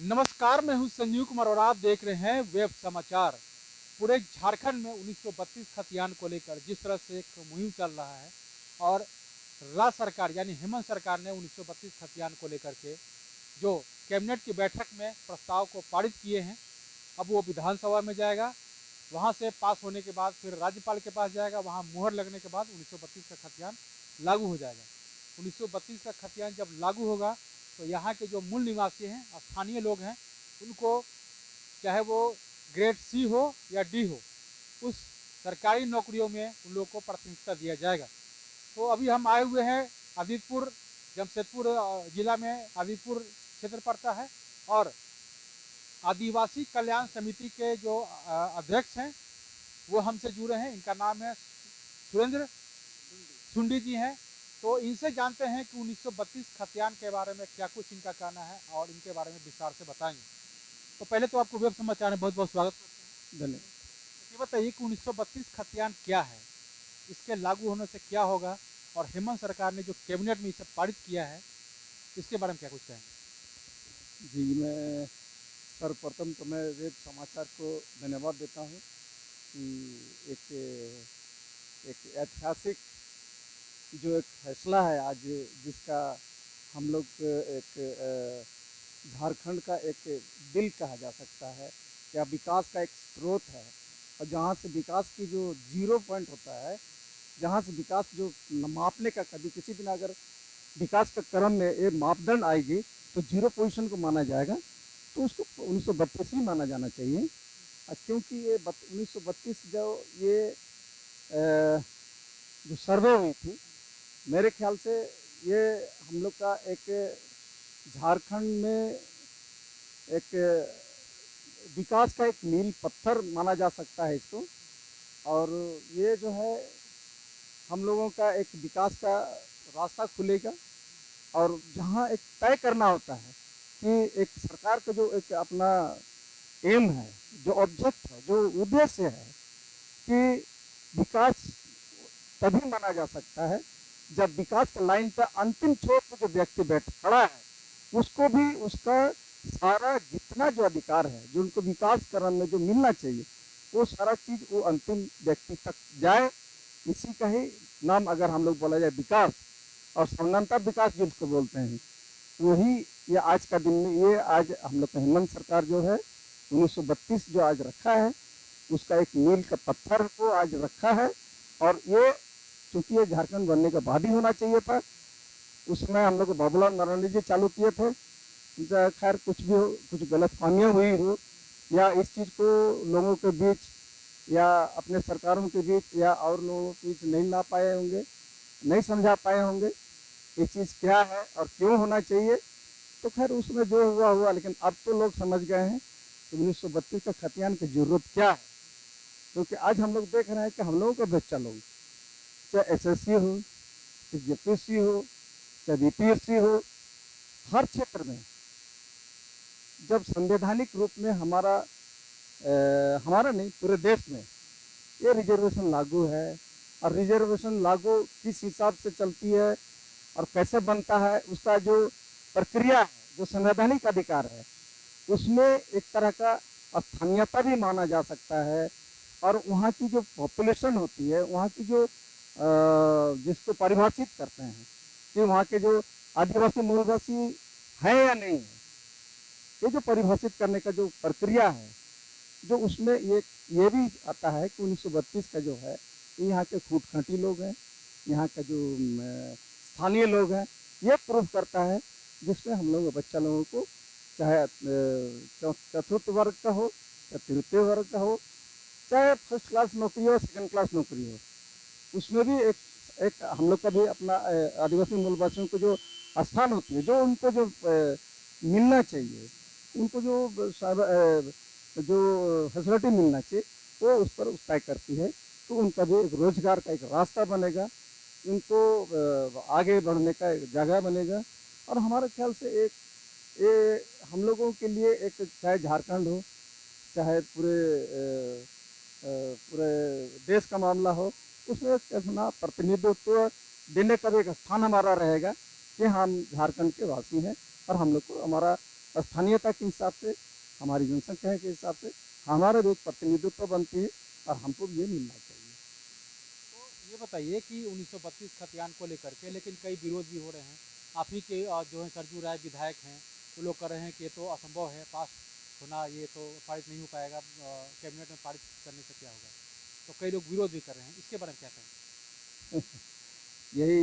नमस्कार, मैं हूं संजीव कुमार और आप देख रहे हैं वेब समाचार। पूरे झारखंड में 1932 खतियान को लेकर जिस तरह से एक मुहिम चल रहा है और राज्य सरकार यानी हेमंत सरकार ने 1932 खतियान को लेकर के जो कैबिनेट की बैठक में प्रस्ताव को पारित किए हैं, अब वो विधानसभा में जाएगा। वहाँ से पास होने के बाद फिर राज्यपाल के पास जाएगा, वहाँ मुहर लगने के बाद 1932 का खतियान लागू हो जाएगा। 1932 का खतियान जब लागू होगा तो यहाँ के जो मूल निवासी हैं, स्थानीय लोग हैं, उनको चाहे वो ग्रेड सी हो या डी हो, उस सरकारी नौकरियों में उन लोगों को प्राथमिकता दिया जाएगा। तो अभी हम आए हुए हैं आदितपुर, जमशेदपुर जिला में आदितपुर क्षेत्र पड़ता है और आदिवासी कल्याण समिति के जो अध्यक्ष हैं वो हमसे जुड़े हैं। इनका नाम है सुरेंद्र सुंडी जी हैं। तो इनसे जानते हैं कि 1932 खतियान के बारे में क्या कुछ इनका कहना है और इनके बारे में विस्तार से बताएंगे। तो पहले तो आपको वेब समाचार में बहुत बहुत स्वागत करते हैं। धन्यवाद। ये बताइए कि 1932 खतियान क्या है, इसके लागू होने से क्या होगा और हेमंत सरकार ने जो कैबिनेट में इसे पारित किया है इसके बारे में क्या कुछ कहेंगे। जी, मैं सर्वप्रथम तो मैं वेब समाचार को धन्यवाद देता हूँ कि एक ऐतिहासिक जो एक फैसला है आज, जिसका हम लोग एक झारखंड का एक दिल कहा जा सकता है या विकास का एक स्रोत है, और जहाँ से विकास की जो जीरो पॉइंट होता है, जहाँ से विकास जो मापने का कभी किसी दिन अगर विकास का क्रम में एक मापदंड आएगी तो जीरो पोजीशन को माना जाएगा, तो उसको 1932 ही माना जाना चाहिए। क्योंकि ये 1932 जो ये जो सर्वे हुई थी, मेरे ख्याल से ये हम लोग का एक झारखंड में एक विकास का एक मील पत्थर माना जा सकता है इसको। और ये जो है हम लोगों का एक विकास का रास्ता खुलेगा। और जहाँ एक तय करना होता है कि एक सरकार का जो एक अपना एम है, जो ऑब्जेक्ट है, जो उद्देश्य है, कि विकास तभी माना जा सकता है जब विकास के लाइन पर अंतिम छोर पर जो व्यक्ति बैठ खड़ा है उसको भी उसका सारा जितना जो अधिकार है, जो उनको विकास करने में जो मिलना चाहिए, वो सारा चीज़ वो अंतिम व्यक्ति तक जाए। इसी का ही नाम अगर हम लोग बोला जाए विकास और समानांतर विकास जिसको बोलते हैं, वही ये आज का दिन में ये आज हम लोग का हेमंत सरकार जो है 1932 जो आज रखा है, उसका एक मील का पत्थर को आज रखा है। और ये चूँकि ये झारखंड बनने का बाद ही होना चाहिए था, उसमें हम लोग बाबूलाल मरांडी जी चालू किए थे। खैर कुछ भी हो, कुछ गलत फहमियाँ हुई हो या इस चीज़ को लोगों के बीच या अपने सरकारों के बीच या और लोगों के बीच नहीं ला पाए होंगे, नहीं समझा पाए होंगे ये चीज़ क्या है और क्यों होना चाहिए। तो खैर उसमें जो हुआ हुआ, लेकिन अब तो लोग समझ गए हैं कि 1932 का खतियान की ज़रूरत क्या है। क्योंकि आज हम लोग देख रहे हैं कि हम लोगों का बच्चा लोग, चाहे SSC हो, चाहे JPSC हो, चाहे BPSC हो, हर क्षेत्र में जब संवैधानिक रूप में हमारा नहीं पूरे देश में ये रिजर्वेशन लागू है, और रिजर्वेशन लागू किस हिसाब से चलती है और कैसे बनता है, उसका जो प्रक्रिया है, जो संवैधानिक अधिकार है, उसमें एक तरह का स्थानीयता भी माना जा सकता है। और वहाँ की जो पॉपुलेशन होती है, वहाँ की जो जिसको परिभाषित करते हैं कि वहाँ के जो आदिवासी मूलवासी हैं या नहीं है, ये जो परिभाषित करने का जो प्रक्रिया है, जो उसमें ये भी आता है कि 1932 का जो है, यहाँ के खूटखाटी लोग हैं, यहाँ का जो स्थानीय लोग हैं, ये प्रूव करता है, जिसमें हम लोग बच्चा लोगों को चाहे चतुर्थ वर्ग का हो या तृतीय वर्ग का हो, चाहे फर्स्ट क्लास नौकरी हो, सेकंड क्लास नौकरी हो, उसमें भी एक हम लोग का भी अपना आदिवासी मूलवासियों को जो स्थान होती है, जो उनको जो मिलना चाहिए, उनको जो फैसिलिटी मिलना चाहिए, वो उस पर तय करती है। तो उनका भी एक रोजगार का एक रास्ता बनेगा, उनको आगे बढ़ने का एक जगह बनेगा। और हमारे ख्याल से ये हम लोगों के लिए एक, चाहे झारखंड हो, चाहे पूरे देश का मामला हो, उसमें अपना प्रतिनिधित्व देने का भी एक स्थान हमारा रहेगा कि हम झारखंड के वासी हैं और हम लोग को हमारा स्थानीयता के हिसाब से, हमारी जनसंख्या के हिसाब से हमारा भी एक प्रतिनिधित्व बनती है और हमको भी ये मिलना चाहिए। तो ये बताइए कि 1932 खतियान को लेकर के लेकिन कई विरोध भी हो रहे हैं। आप ही के जो है सरजू राय विधायक हैं, वो लोग कह रहे हैं कि ये तो असंभव है, पास होना, ये तो पारित नहीं हो पाएगा, कैबिनेट में पारित करने से क्या होगा। तो कई लोग विरोध भी कर रहे हैं, इसके बारे में क्या कहें? यही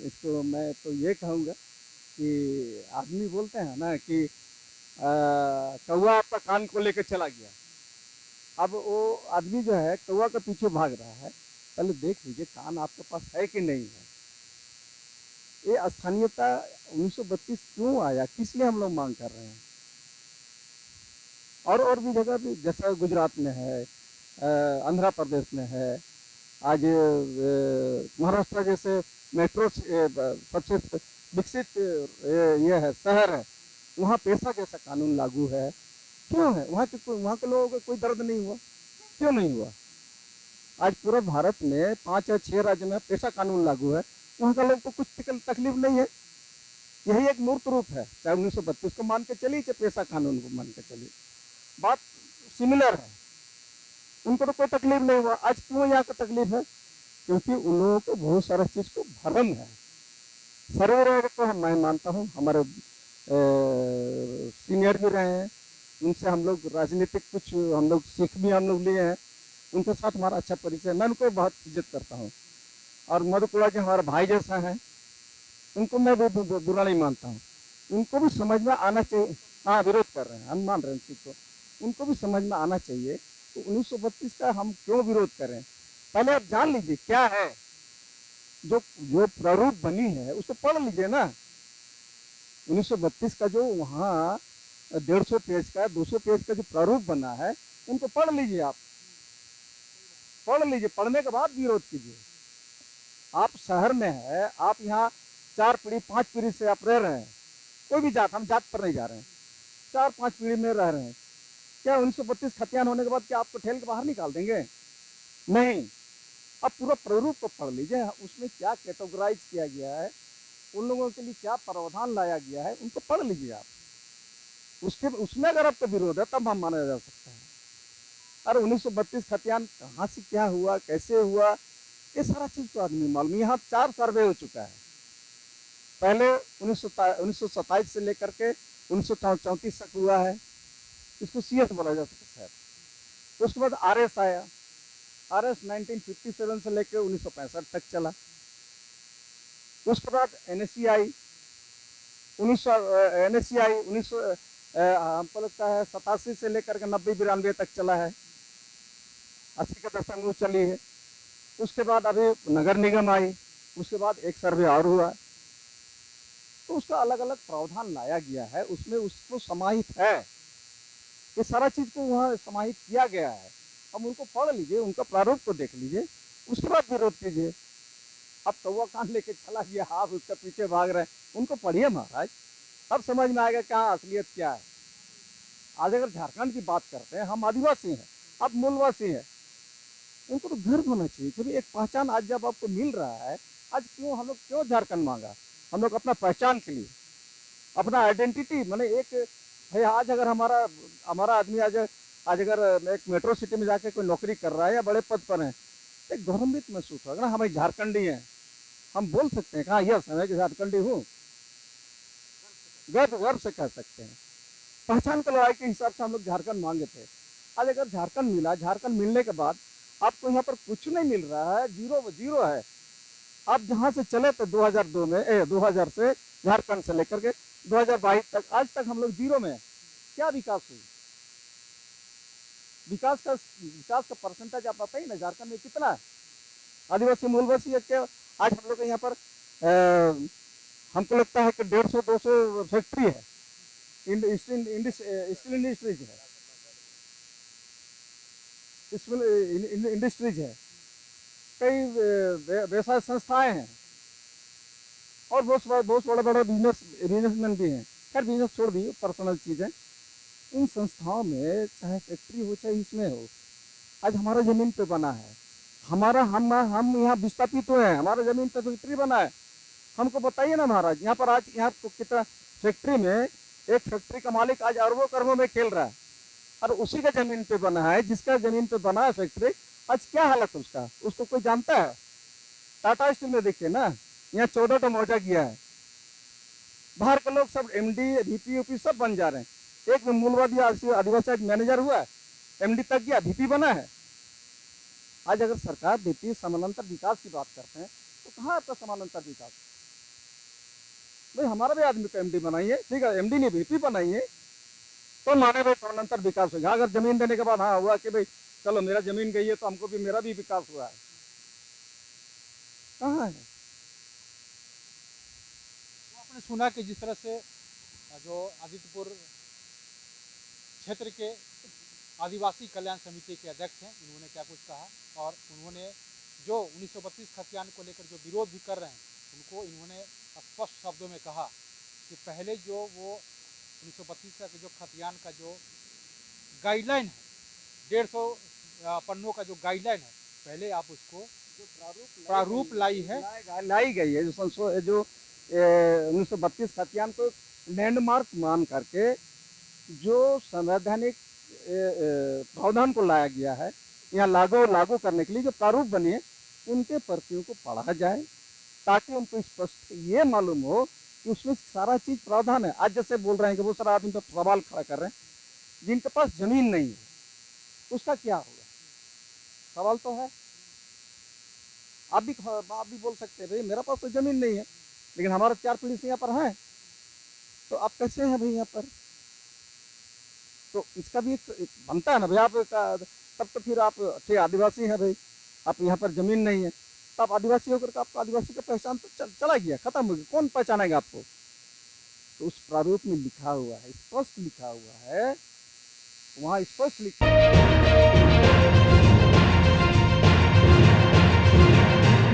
इसको मैं तो ये कहूँगा कि आदमी बोलते हैं ना कि कौवा आपका कान को लेकर चला गया। अब वो आदमी जो है कौवा के पीछे भाग रहा है, पहले देख लीजिए कान आपके पास है कि नहीं है। ये स्थानीयता 1932 क्यों आया, किस लिए हम लोग मांग कर रहे हैं। और भी जगह भी, जैसा गुजरात में है, आंध्र प्रदेश में है, आज महाराष्ट्र जैसे मेट्रो सबसे विकसित ये है शहर है, वहाँ पेशा जैसा कानून लागू है। क्यों है? वहाँ के लोगों को कोई दर्द नहीं हुआ, क्यों नहीं हुआ? आज पूरे भारत में 5 या 6 राज्य में पेशा कानून लागू है, वहाँ का लोग को कुछ तकलीफ नहीं है। यही एक मूर्त रूप है। चाहे 1932 को मान के चलिए, चाहे पेशा कानून को मान के चलिए, बात सिमिलर है। उनको तो कोई तकलीफ नहीं हुआ। आज क्यों यहाँ को तकलीफ है? क्योंकि उन लोगों को बहुत सारा चीज को भ्रम है। सर्वे तो मैं मानता हूँ, हमारे सीनियर भी रहे हैं, उनसे हम लोग राजनीतिक कुछ हम लोग सीख भी हम लोग लिए हैं, उनके साथ हमारा अच्छा परिचय, मैं उनको बहुत इज्जत करता हूँ। और मधुपुरा जी हमारा भाई जैसा है, उनको मैं भी बुरा नहीं मानता हूँ। उनको भी समझ में आना चाहिए। हाँ, विरोध कर रहे हैं, हम मान रहे हैं चीज को, उनको भी समझ में आना चाहिए तो 1932 का हम क्यों विरोध करें। पहले आप जान लीजिए क्या है, जो प्रारूप बनी है उसको पढ़ लीजिए ना। 1932 का जो वहाँ 150 पेज का 200 पेज का जो प्रारूप बना है, उनको पढ़ लीजिए। आप पढ़ लीजिए, पढ़ने के बाद विरोध कीजिए। आप शहर में है, आप यहाँ 4 पीढ़ी 5 पीढ़ी से आप रह रहे हैं, कोई भी जात, हम जात पर नहीं जा रहे हैं, 4-5 पीढ़ी में रह रहे हैं। क्या 1932 खतियान होने के बाद क्या आपको ठेल के बाहर निकाल देंगे? नहीं। अब पूरा प्रारूप को पढ़ लीजिए, उसमें क्या कैटेगराइज किया गया है, उन लोगों के लिए क्या प्रावधान लाया गया है, उनको पढ़ लीजिए आप। उसमें अगर आपका विरोध है तब हम माना जा सकता है। अरे 1932 खतियान कहाँ से क्या हुआ, कैसे हुआ, ये सारा चीज तो आदमी मालूम। यहाँ 4 सर्वे हो चुका है। पहले 1927 से लेकर के 1934 तक हुआ है, इसको CS बोला जा सकता है। उसके बाद RS आया, RS 1957 से लेकर 1965 तक चला। उसके बाद NSC आई, 1900 हमको लगता है 87 से लेकर के 90-92 तक चला है, 80 के दशक में चली है। उसके बाद अभी नगर निगम आई, उसके बाद एक सर्वे और हुआ, तो उसका अलग अलग प्रावधान लाया गया है, उसमें उसको समाहित है, ये सारा चीज को वहाँ समाहित किया गया है। अब उनको पढ़ लीजिए, उनका प्रारूप को देख लीजिए, उसके बाद विरोध कीजिए। अब कौवा कान लेके चला गया, आप उसके पीछे भाग रहे हैं, उनको पढ़िए महाराज, अब समझ में आएगा क्या असलियत क्या है। आज अगर झारखंड की बात करते हैं, हम आदिवासी हैं, आप मूलवासी हैं, उनको तो गर्व होना चाहिए कि एक पहचान आज जब आपको मिल रहा है। आज हम लोग क्यों झारखंड मांगा? हम लोग अपना पहचान के लिए, अपना आइडेंटिटी, माने एक भाई आज अगर हमारा आदमी आज अगर एक मेट्रो सिटी में जाके कोई नौकरी कर रहा है या बड़े पद पर है, एक गौरवान्वित महसूस होगा ना, हम एक झारखंडी हैं, हम बोल सकते हैं कहाँ यस मैं झारखंडी हूँ, गर्व से कह सकते हैं। पहचान की लड़ाई के हिसाब से हम लोग झारखंड मांगे थे। आज अगर झारखंड मिला, झारखंड मिलने के बाद आपको यहाँ पर कुछ नहीं मिल रहा है, जीरो है। आप जहाँ से चले थे 2002 में 2000 से झारखंड से लेकर के 2022 तक, आज तक हम लोग जीरो में। क्या विकास हुई? विकास का परसेंटेज आप बताइए ना, झारखंड में कितना है? आदिवासी मूलवासी है क्या? आज हम लोग यहाँ पर हमको लगता है कि 150-200 फैक्ट्री है, स्टील इंडस्ट्रीज है, इंडस्ट्रीज है, कई व्यवसाय संस्थाएं हैं, और बहुत बड़े बिजनेसमैन भी हैं। खैर बिजनेस छोड़ दी, पर्सनल चीज़ है। इन संस्थाओं में चाहे फैक्ट्री हो चाहे इसमें हो, आज हमारा जमीन पे बना है, हम यहाँ विस्थापित हुए हैं, हमारा जमीन पे फैक्ट्री बना है। हमको बताइए ना महाराज, यहाँ पर आज यहाँ कितना फैक्ट्री में एक फैक्ट्री का मालिक आज अरबों करोड़ों में खेल रहा है और उसी का जमीन पे बना है, जिसका जमीन पे बना है फैक्ट्री, आज क्या हालत है उसका, उसको कोई जानता है? टाटा स्टील में देखिए ना, यहाँ 14 मौजा किया है, बाहर के लोग सब एमडी वीपी यूपी सब बन जा रहे हैं। एक में मूलवादी आदिवासी मैनेजर हुआ, एमडी तक गया, वीपी बना है। आज अगर सरकार देती है समानांतर विकास की बात करते हैं, तो कहाँ आपका समानांतर विकास? भाई हमारा भी आदमी को एमडी बनाइए, ठीक है, एमडी नहीं वीपी बनाइए, तो माने भाई समानांतर विकास होगा। अगर जमीन देने के बाद हाँ हुआ कि भाई चलो मेरा जमीन गई है तो हमको भी मेरा भी विकास हुआ है, कहाँ है? तो आपने सुना कि जिस तरह से जो आदित्यपुर क्षेत्र के आदिवासी कल्याण समिति के अध्यक्ष हैं, इन्होंने क्या कुछ कहा, और उन्होंने जो 1932 खतियान को लेकर जो विरोध भी कर रहे हैं, उनको इन्होंने स्पष्ट शब्दों में कहा कि पहले जो वो 1932 का जो खतियान का जो गाइडलाइन है, 150 पन्नों का जो गाइडलाइन है, पहले आप उसको प्रारूप लाई गई है, जो 1932 खतियान को लैंडमार्क मान करके जो संवैधानिक प्रावधान को लाया गया है, यहाँ लागू करने के लिए जो प्रारूप बने हैं, उनके प्रतियों को पढ़ा जाए ताकि उनको स्पष्ट ये मालूम हो कि उसमें सारा चीज प्रावधान है। आज जैसे बोल रहे हैं कि वो सारा आदमी तो सवाल खड़ा कर रहे हैं जिनके पास जमीन नहीं है, उसका क्या होगा? सवाल तो है। आप भी बोल सकते हैं भाई मेरा पास तो जमीन नहीं है, लेकिन हमारा 4 पीढ़ी से यहाँ पर है, तो आप कैसे हैं भाई यहाँ पर? तो इसका भी एक बनता है ना भाई, आप तब तो फिर आप ठीक आदिवासी हैं भाई, आप यहाँ पर जमीन नहीं है, तो आप आदिवासी होकर के आपको आदिवासी का पहचान तो चला गया, खत्म हो गया, कौन पहचानेगा आपको? तो उस प्रारूप में लिखा हुआ है, स्पष्ट लिखा हुआ है, वहाँ स्पष्ट लिखा